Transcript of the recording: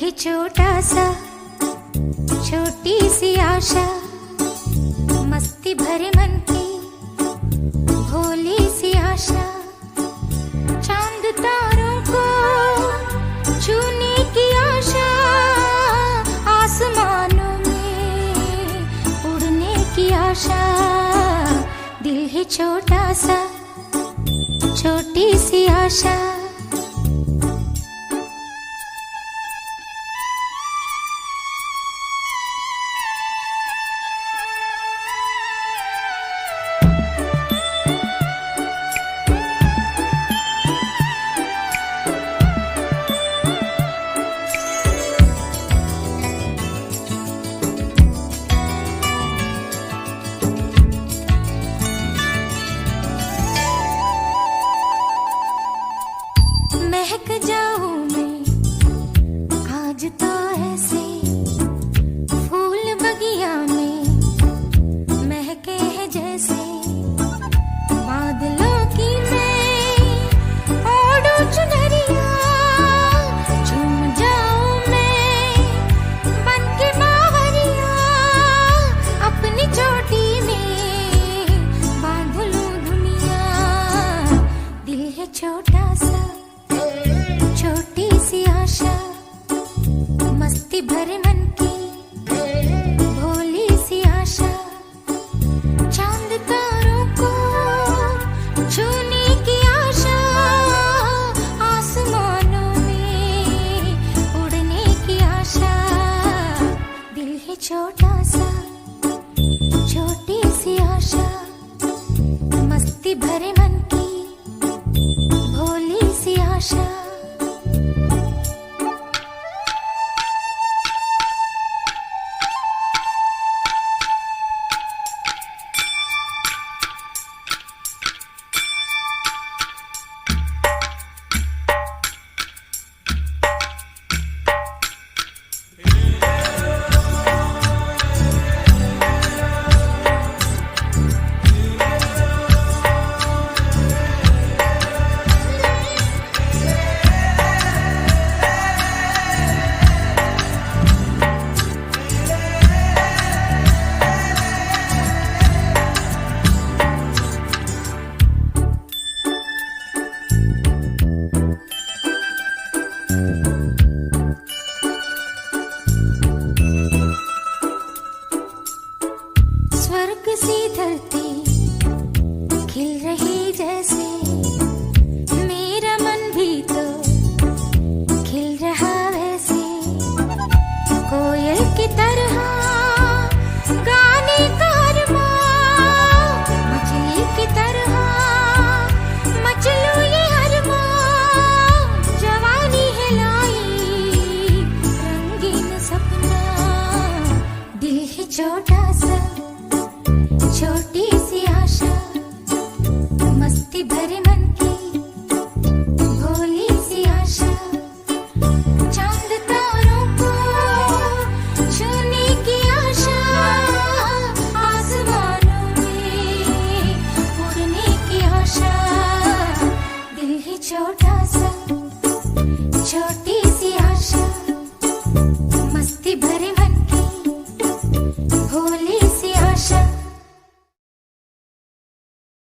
है छोटा सा, छोटी सी आशा, मस्ती भरे मन की भोली सी आशा, चांद तारों को छूने की आशा, आसमानों में उड़ने की आशा। दिल है छोटा सा, छोटी सी आशा। महक जाऊं मैं आज तो ऐसे, फूल बगिया में महके हैं जैसे, बादलों की मैं ओढ़ूं चुनरिया, झूम जाऊं मैं बनके बावरिया, अपनी चोटी में बांध लूं दुनिया। दिल है छोटा सा, छोटी सी आशा, मस्ती भरे मन की भोली सी आशा, चांद तारों को छूने की आशा, आसमानों में उड़ने की आशा। दिल है छोटा सा, छोटी सी आशा, मस्ती भरे मन